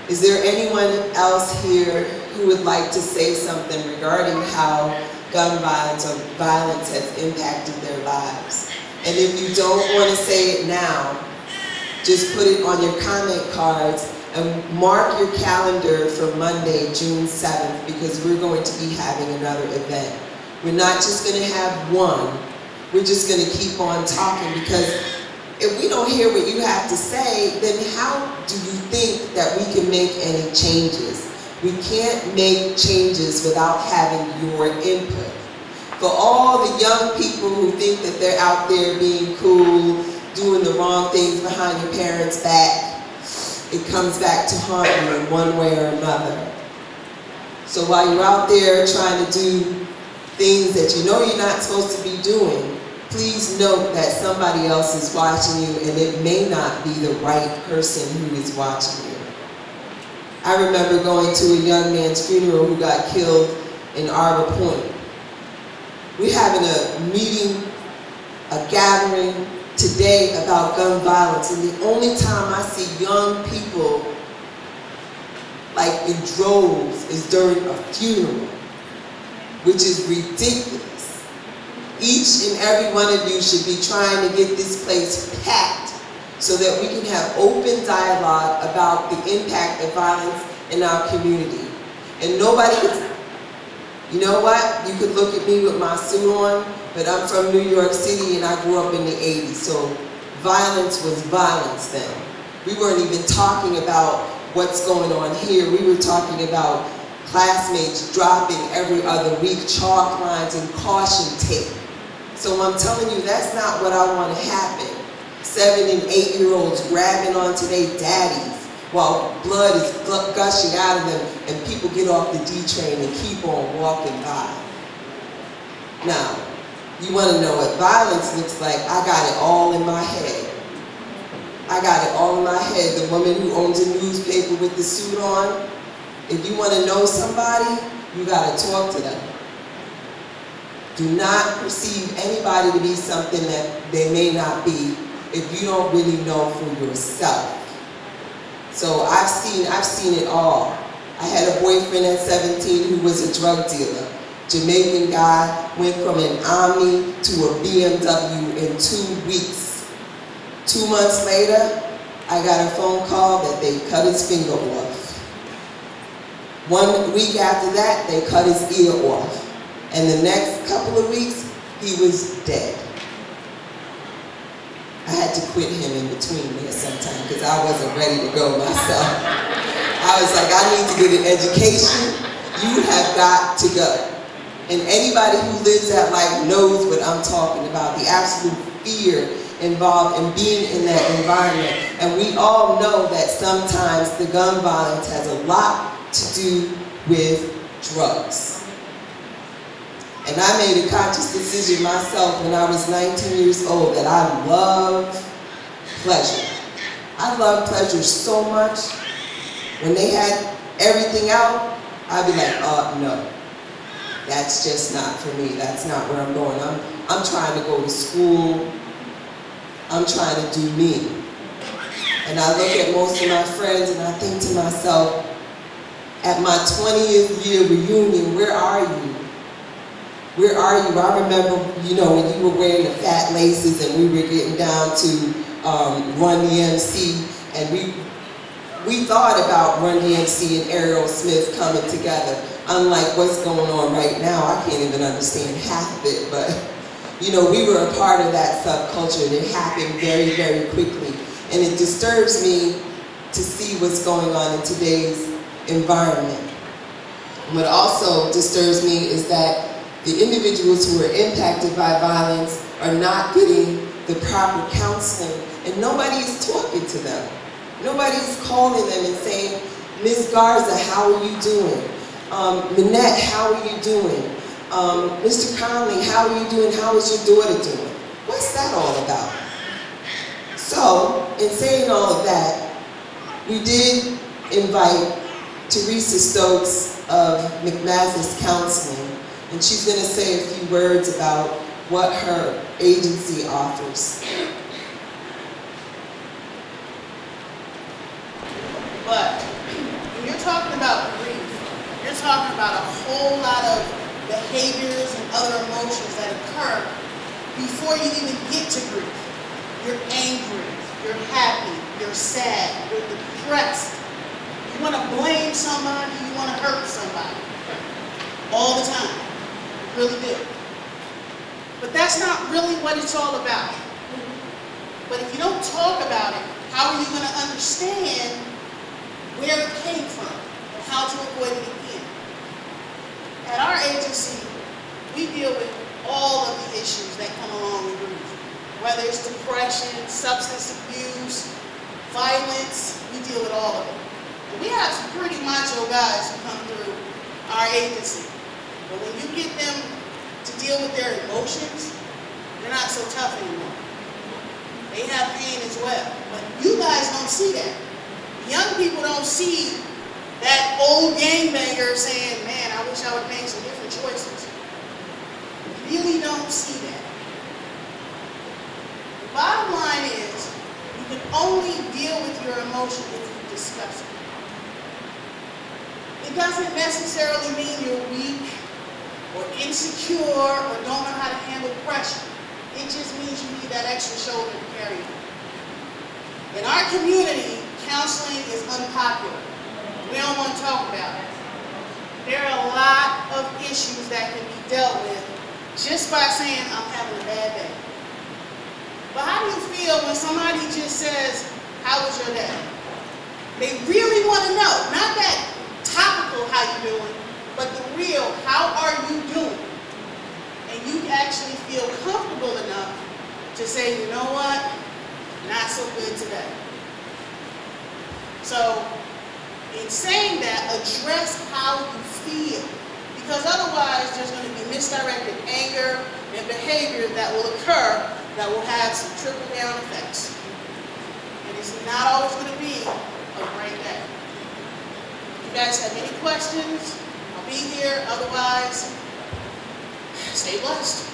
Is there anyone else here who would like to say something regarding how gun violence or violence has impacted their lives? And if you don't want to say it now, just put it on your comment cards and mark your calendar for Monday, June 7th, because we're going to be having another event. We're not just going to have one, we're just going to keep on talking, because if we don't hear what you have to say, then how do you think that we can make any changes? We can't make changes without having your input. For all the young people who think that they're out there being cool, doing the wrong things behind your parents' back, it comes back to haunt you in one way or another. So while you're out there trying to do things that you know you're not supposed to be doing, please note that somebody else is watching you, and it may not be the right person who is watching you. I remember going to a young man's funeral who got killed in Arbor Point. We're having a meeting, a gathering today about gun violence, and the only time I see young people like in droves is during a funeral, which is ridiculous. Each and every one of you should be trying to get this place packed so that we can have open dialogue about the impact of violence in our community. And nobody could, you know what? You could look at me with my suit on, but I'm from New York City and I grew up in the 80s, so violence was violence then. We weren't even talking about what's going on here. We were talking about classmates dropping every other week chalk lines and caution tape. So I'm telling you, that's not what I want to happen. 7- and 8-year-olds grabbing onto their daddies while blood is gushing out of them, and people get off the D train and keep on walking by. Now, you want to know what violence looks like? I got it all in my head. I got it all in my head. The woman who owns a newspaper with the suit on, if you want to know somebody, you got to talk to them. Do not perceive anybody to be something that they may not be if you don't really know for yourself. So I've seen it all. I had a boyfriend at 17 who was a drug dealer. Jamaican guy, went from an Omni to a BMW in 2 weeks. 2 months later, I got a phone call that they cut his finger off. 1 week after that, they cut his ear off. And the next couple of weeks, he was dead. I had to quit him in between there sometime because I wasn't ready to go myself. I was like, I need to get an education. You have got to go. And anybody who lives that life knows what I'm talking about, the absolute fear involved in being in that environment. And we all know that sometimes the gun violence has a lot to do with drugs. And I made a conscious decision myself when I was 19 years old that I love pleasure. I love pleasure so much. When they had everything out, I'd be like, no, that's just not for me. That's not where I'm going. I'm trying to go to school. I'm trying to do me. And I look at most of my friends and I think to myself, at my 20th year reunion, where are you? Where are you? I remember, you know, when you were wearing the fat laces and we were getting down to Run DMC, and we thought about Run DMC and Aerosmith coming together. Unlike what's going on right now, I can't even understand half of it, but you know, we were a part of that subculture and it happened very, very quickly. And it disturbs me to see what's going on in today's environment. What also disturbs me is that the individuals who are impacted by violence are not getting the proper counseling, and nobody is talking to them. Nobody is calling them and saying, Ms. Garza, how are you doing? Minette, how are you doing? Mr. Conley, how are you doing? How is your daughter doing? What's that all about? So, in saying all of that, we did invite Teresa Stokes of McMathis Counseling, and she's going to say a few words about what her agency offers. But you're talking about grief, you're talking about a whole lot of behaviors and other emotions that occur before you even get to grief. You're angry, you're happy, you're sad, you're depressed. You want to blame somebody, you want to hurt somebody. All the time. You really do. But that's not really what it's all about. But if you don't talk about it, how are you going to understand where it came from and how to avoid it again? At our agency, we deal with all of the issues that come along with grief. Whether it's depression, substance abuse, violence, we deal with all of it. And we have some pretty macho guys who come through our agency. But when you get them to deal with their emotions, they're not so tough anymore. They have pain as well. But you guys don't see that. Young people don't see that old gangbanger saying, man, I wish I would make some different choices. You really don't see that. The bottom line is, you can only deal with your emotion if you discuss it. It doesn't necessarily mean you're weak or insecure or don't know how to handle pressure. It just means you need that extra shoulder to carry on. In our community, counseling is unpopular. We don't want to talk about it. There are a lot of issues that can be dealt with just by saying, I'm having a bad day. But how do you feel when somebody just says, how was your day? They really want to know, not that topical how you doing, but the real, how are you doing? And you actually feel comfortable enough to say, you know what, not so good today. So, in saying that, address how you feel. Because otherwise, there's going to be misdirected anger and behavior that will occur that will have some trickle-down effects. And it's not always going to be a great day. If you guys have any questions, I'll be here. Otherwise, stay blessed.